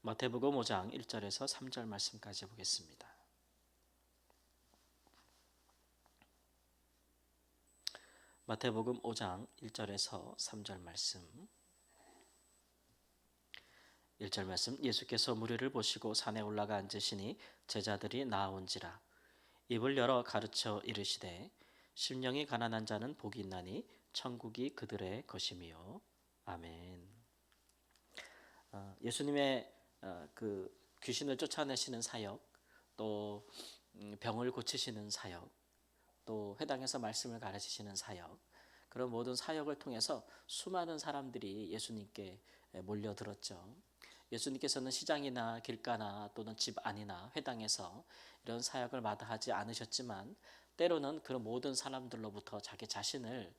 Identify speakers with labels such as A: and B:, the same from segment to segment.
A: 마태복음 5장 1절에서 3절 말씀까지 보겠습니다. 마태복음 5장 1절에서 3절 말씀. 1절 말씀. 예수께서 무리를 보시고 산에 올라가 앉으시니 제자들이 나아온지라. 입을 열어 가르쳐 이르시되 심령이 가난한 자는 복이 있나니 천국이 그들의 것이미요. 아멘. 예수님의 그 귀신을 쫓아내시는 사역, 또 병을 고치시는 사역, 또 회당에서 말씀을 가르치시는 사역, 그런 모든 사역을 통해서 수많은 사람들이 예수님께 몰려들었죠. 예수님께서는 시장이나 길가나 또는 집 안이나 회당에서 이런 사역을 마다하지 않으셨지만 때로는 그런 모든 사람들로부터 자기 자신을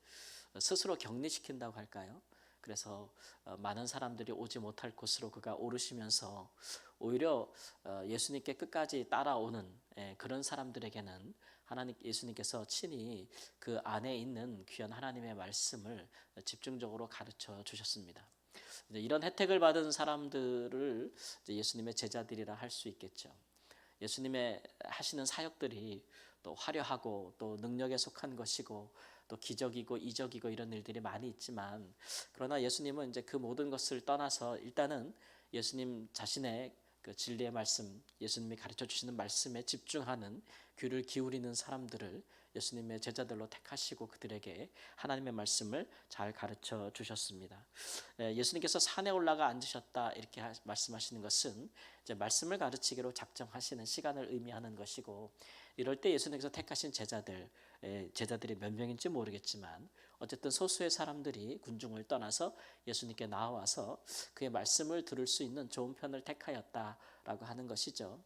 A: 스스로 격리시킨다고 할까요? 그래서 많은 사람들이 오지 못할 곳으로 그가 오르시면서 오히려 예수님께 끝까지 따라오는 그런 사람들에게는 하나님 예수님께서 친히 그 안에 있는 귀한 하나님의 말씀을 집중적으로 가르쳐 주셨습니다. 이런 혜택을 받은 사람들을 예수님의 제자들이라 할 수 있겠죠. 예수님의 하시는 사역들이 또 화려하고 또 능력에 속한 것이고 또 기적이고 이적이고 이런 일들이 많이 있지만, 그러나 예수님은 이제 그 모든 것을 떠나서 일단은 예수님 자신의 그 진리의 말씀, 예수님이 가르쳐 주시는 말씀에 집중하는 귀를 기울이는 사람들을 예수님의 제자들로 택하시고 그들에게 하나님의 말씀을 잘 가르쳐 주셨습니다. 예수님께서 산에 올라가 앉으셨다 이렇게 말씀하시는 것은 이제 말씀을 가르치기로 작정하시는 시간을 의미하는 것이고, 이럴 때 예수님께서 택하신 제자들이 몇 명인지 모르겠지만 어쨌든 소수의 사람들이 군중을 떠나서 예수님께 나와서 그의 말씀을 들을 수 있는 좋은 편을 택하였다라고 하는 것이죠.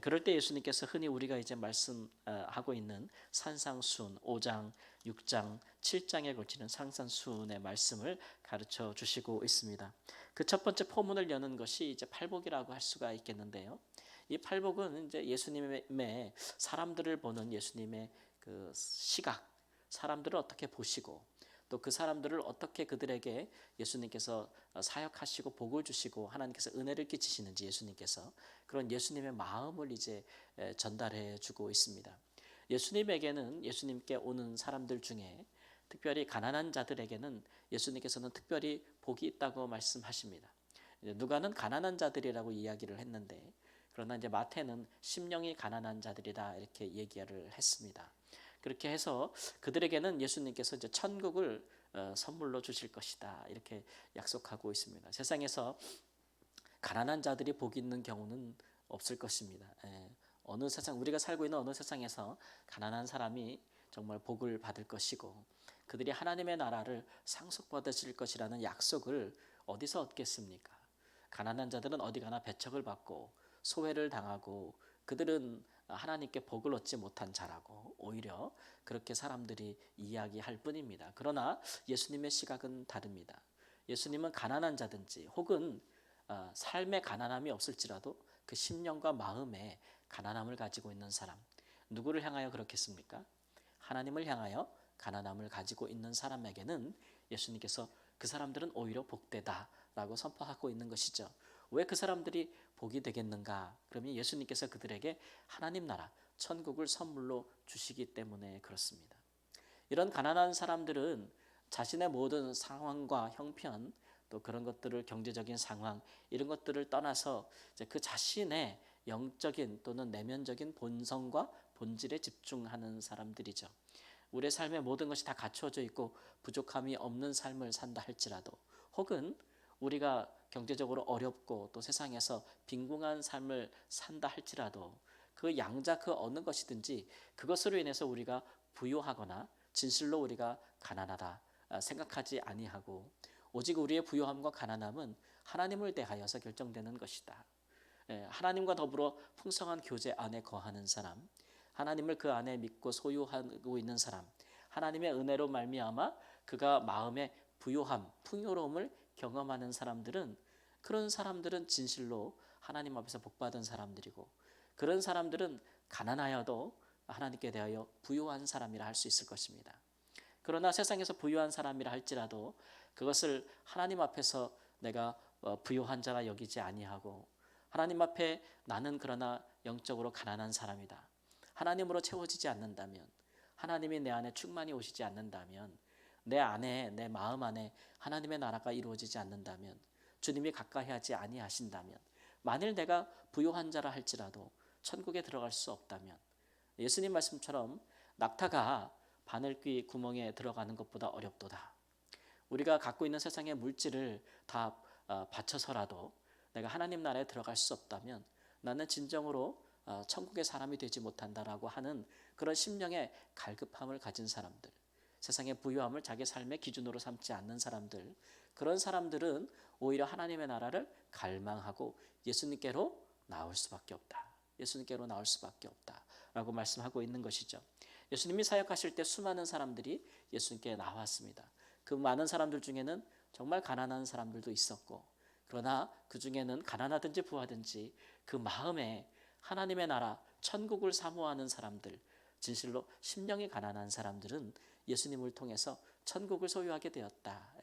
A: 그럴 때 예수님께서 흔히 우리가 이제 말씀하고 있는 산상수훈 5장, 6장, 7장에 걸치는 산상수훈의 말씀을 가르쳐 주시고 있습니다. 그 첫 번째 포문을 여는 것이 이제 팔복이라고 할 수가 있겠는데요. 이 팔복은 이제 예수님의 사람들을 보는 예수님의 그 시각, 사람들을 어떻게 보시고 또 그 사람들을 어떻게 그들에게 예수님께서 사역하시고 복을 주시고 하나님께서 은혜를 끼치시는지 예수님께서 그런 예수님의 마음을 이제 전달해 주고 있습니다. 예수님에게는 예수님께 오는 사람들 중에 특별히 가난한 자들에게는 예수님께서는 특별히 복이 있다고 말씀하십니다. 누가는 가난한 자들이라고 이야기를 했는데, 그러나 이제 마태는 심령이 가난한 자들이다 이렇게 얘기를 했습니다. 그렇게 해서 그들에게는 예수님께서 이제 천국을 선물로 주실 것이다 이렇게 약속하고 있습니다. 세상에서 가난한 자들이 복 있는 경우는 없을 것입니다. 어느 세상, 우리가 살고 있는 어느 세상에서 가난한 사람이 정말 복을 받을 것이고 그들이 하나님의 나라를 상속받으실 것이라는 약속을 어디서 얻겠습니까? 가난한 자들은 어디 가나 배척을 받고 소외를 당하고 그들은 하나님께 복을 얻지 못한 자라고 오히려 그렇게 사람들이 이야기할 뿐입니다. 그러나 예수님의 시각은 다릅니다. 예수님은 가난한 자든지 혹은 삶의 가난함이 없을지라도 그 심령과 마음에 가난함을 가지고 있는 사람, 누구를 향하여 그렇겠습니까? 하나님을 향하여 가난함을 가지고 있는 사람에게는 예수님께서 그 사람들은 오히려 복되다라고 선포하고 있는 것이죠. 왜 그 사람들이 복이 되겠는가? 그러면 예수님께서 그들에게 하나님 나라, 천국을 선물로 주시기 때문에 그렇습니다. 이런 가난한 사람들은 자신의 모든 상황과 형편, 또 그런 것들을 경제적인 상황 이런 것들을 떠나서 이제 그 자신의 영적인 또는 내면적인 본성과 본질에 집중하는 사람들이죠. 우리의 삶의 모든 것이 다 갖춰져 있고 부족함이 없는 삶을 산다 할지라도, 혹은 우리가 경제적으로 어렵고 또 세상에서 빈궁한 삶을 산다 할지라도 그 양자 그 어느 것이든지 그것으로 인해서 우리가 부유하거나 진실로 우리가 가난하다 생각하지 아니하고, 오직 우리의 부유함과 가난함은 하나님을 대하여서 결정되는 것이다. 하나님과 더불어 풍성한 교제 안에 거하는 사람, 하나님을 그 안에 믿고 소유하고 있는 사람, 하나님의 은혜로 말미암아 그가 마음의 부요함, 풍요로움을 경험하는 사람들은, 그런 사람들은 진실로 하나님 앞에서 복받은 사람들이고, 그런 사람들은 가난하여도 하나님께 대하여 부유한 사람이라 할 수 있을 것입니다. 그러나 세상에서 부유한 사람이라 할지라도 그것을 하나님 앞에서 내가 부유한 자라 여기지 아니하고 하나님 앞에 나는 그러나 영적으로 가난한 사람이다. 하나님으로 채워지지 않는다면, 하나님이 내 안에 충만히 오시지 않는다면, 내 안에, 내 마음 안에 하나님의 나라가 이루어지지 않는다면, 주님이 가까이 하지 아니하신다면, 만일 내가 부요한 자라 할지라도 천국에 들어갈 수 없다면, 예수님 말씀처럼 낙타가 바늘귀 구멍에 들어가는 것보다 어렵도다. 우리가 갖고 있는 세상의 물질을 다 바쳐서라도 내가 하나님 나라에 들어갈 수 없다면 나는 진정으로 천국의 사람이 되지 못한다라고 하는 그런 심령의 갈급함을 가진 사람들, 세상의 부유함을 자기 삶의 기준으로 삼지 않는 사람들, 그런 사람들은 오히려 하나님의 나라를 갈망하고 예수님께로 나올 수밖에 없다. 예수님께로 나올 수밖에 없다라고 말씀하고 있는 것이죠. 예수님이 사역하실 때 수많은 사람들이 예수님께 나왔습니다. 그 많은 사람들 중에는 정말 가난한 사람들도 있었고, 그러나 그 중에는 가난하든지 부하든지 그 마음에 하나님의 나라, 천국을 사모하는 사람들, 진실로 심령이 가난한 사람들은 예수님을 통해서 천국을 소유하게 되었다.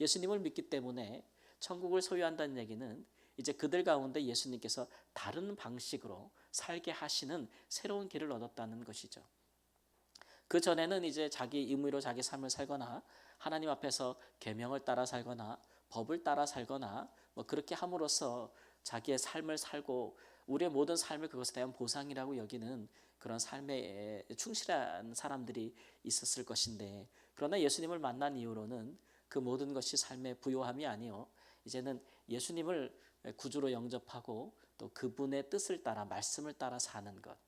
A: 예수님을 믿기 때문에 천국을 소유한다는 얘기는 이제 그들 가운데 예수님께서 다른 방식으로 살게 하시는 새로운 길을 얻었다는 것이죠. 그 전에는 이제 자기 임의로 자기 삶을 살거나 하나님 앞에서 계명을 따라 살거나 법을 따라 살거나 뭐 그렇게 함으로써 자기의 삶을 살고 우리의 모든 삶을 그것에 대한 보상이라고 여기는 그런 삶에 충실한 사람들이 있었을 것인데, 그러나 예수님을 만난 이후로는 그 모든 것이 삶의 부요함이 아니요, 이제는 예수님을 구주로 영접하고 또 그분의 뜻을 따라 말씀을 따라 사는 것,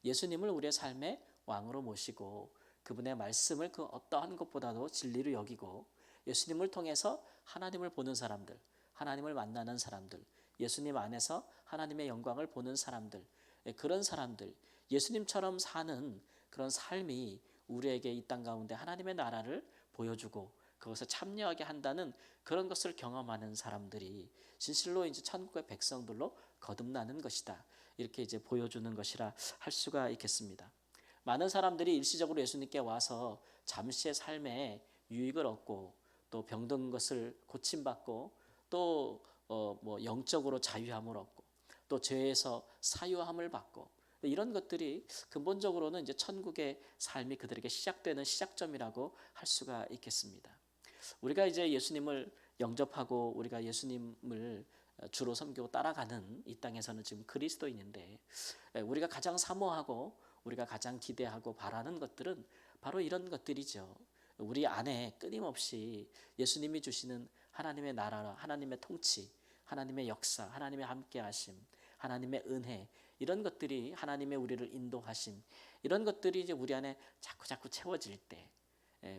A: 예수님을 우리의 삶의 왕으로 모시고 그분의 말씀을 그 어떠한 것보다도 진리로 여기고 예수님을 통해서 하나님을 보는 사람들, 하나님을 만나는 사람들, 예수님 안에서 하나님의 영광을 보는 사람들, 그런 사람들, 예수님처럼 사는 그런 삶이 우리에게 이 땅 가운데 하나님의 나라를 보여주고 그것을 참여하게 한다는 그런 것을 경험하는 사람들이 진실로 이제 천국의 백성들로 거듭나는 것이다. 이렇게 이제 보여주는 것이라 할 수가 있겠습니다. 많은 사람들이 일시적으로 예수님께 와서 잠시의 삶에 유익을 얻고 또 병든 것을 고침받고 또 뭐 영적으로 자유함을 얻고 또 죄에서 사유함을 받고 이런 것들이 근본적으로는 이제 천국의 삶이 그들에게 시작되는 시작점이라고 할 수가 있겠습니다. 우리가 이제 예수님을 영접하고 우리가 예수님을 주로 섬기고 따라가는 이 땅에서는 지금 그리스도인인데, 우리가 가장 사모하고 우리가 가장 기대하고 바라는 것들은 바로 이런 것들이죠. 우리 안에 끊임없이 예수님이 주시는 하나님의 나라, 하나님의 통치, 하나님의 역사, 하나님의 함께하심, 하나님의 은혜, 이런 것들이 하나님의 우리를 인도하심, 이런 것들이 이제 우리 안에 자꾸 채워질 때,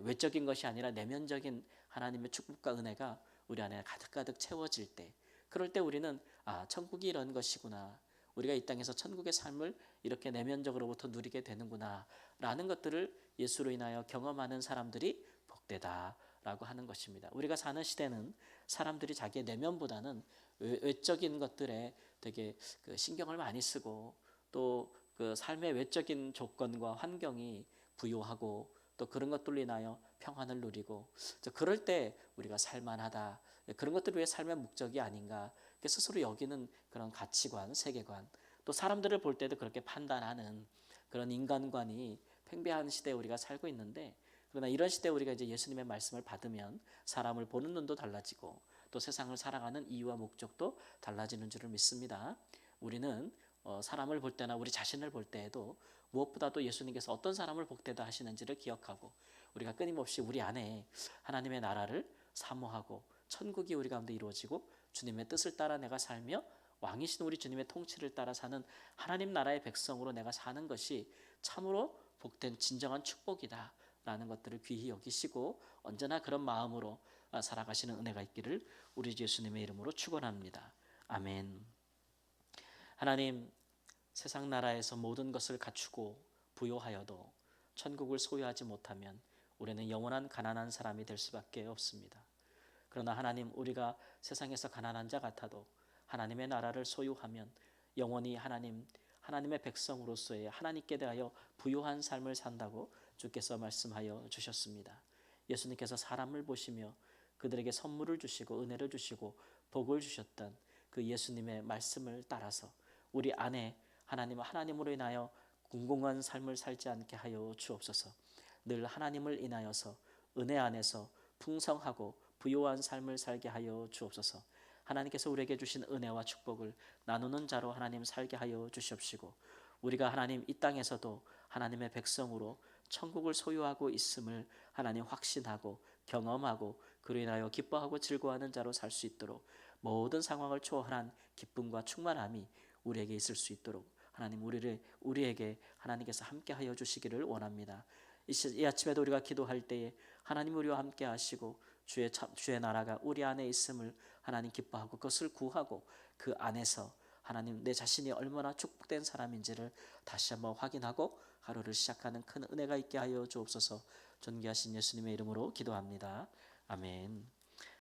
A: 외적인 것이 아니라 내면적인 하나님의 축복과 은혜가 우리 안에 가득가득 채워질 때, 그럴 때 우리는 천국이 이런 것이구나, 우리가 이 땅에서 천국의 삶을 이렇게 내면적으로부터 누리게 되는구나 라는 것들을 예수로 인하여 경험하는 사람들이 복되다라고 하는 것입니다. 우리가 사는 시대는 사람들이 자기의 내면보다는 외적인 것들에 되게 그 신경을 많이 쓰고 또 그 삶의 외적인 조건과 환경이 부요하고 또 그런 것들로 인하여 평안을 누리고, 그럴 때 우리가 살만하다, 그런 것들이 왜 삶의 목적이 아닌가 스스로 여기는 그런 가치관, 세계관, 또 사람들을 볼 때도 그렇게 판단하는 그런 인간관이 팽배한 시대에 우리가 살고 있는데, 그러나 이런 시대에 우리가 이제 예수님의 말씀을 받으면 사람을 보는 눈도 달라지고 또 세상을 살아가는 이유와 목적도 달라지는 줄을 믿습니다. 우리는 사람을 볼 때나 우리 자신을 볼 때에도 무엇보다도 예수님께서 어떤 사람을 복되다 하시는지를 기억하고 우리가 끊임없이 우리 안에 하나님의 나라를 사모하고 천국이 우리 가운데 이루어지고 주님의 뜻을 따라 내가 살며 왕이신 우리 주님의 통치를 따라 사는 하나님 나라의 백성으로 내가 사는 것이 참으로 복된 진정한 축복이다 라는 것들을 귀히 여기시고 언제나 그런 마음으로 살아가시는 은혜가 있기를 우리 예수님의 이름으로 축원합니다. 아멘. 하나님, 세상 나라에서 모든 것을 갖추고 부요하여도 천국을 소유하지 못하면 우리는 영원한 가난한 사람이 될 수밖에 없습니다. 그러나 하나님, 우리가 세상에서 가난한 자 같아도 하나님의 나라를 소유하면 영원히 하나님의 백성으로서의 하나님께 대하여 부요한 삶을 산다고 주께서 말씀하여 주셨습니다. 예수님께서 사람을 보시며 그들에게 선물을 주시고 은혜를 주시고 복을 주셨던 그 예수님의 말씀을 따라서 우리 안에 하나님으로 인하여 궁공한 삶을 살지 않게 하여 주옵소서. 늘 하나님을 인하여서 은혜 안에서 풍성하고 부요한 삶을 살게 하여 주옵소서. 하나님께서 우리에게 주신 은혜와 축복을 나누는 자로 하나님 살게 하여 주시옵시고, 우리가 하나님 이 땅에서도 하나님의 백성으로 천국을 소유하고 있음을 하나님 확신하고 경험하고 그로 인하여 기뻐하고 즐거워하는 자로 살 수 있도록 모든 상황을 초월한 기쁨과 충만함이 우리에게 있을 수 있도록 하나님 우리에게 하나님께서 함께하여 주시기를 원합니다. 이 아침에도 우리가 기도할 때에 하나님 우리와 함께 하시고 주의 나라가 우리 안에 있음을 하나님 기뻐하고 그것을 구하고 그 안에서 하나님 내 자신이 얼마나 축복된 사람인지를 다시 한번 확인하고 하루를 시작하는 큰 은혜가 있게 하여 주옵소서. 존귀하신 예수님의 이름으로 기도합니다. 아멘.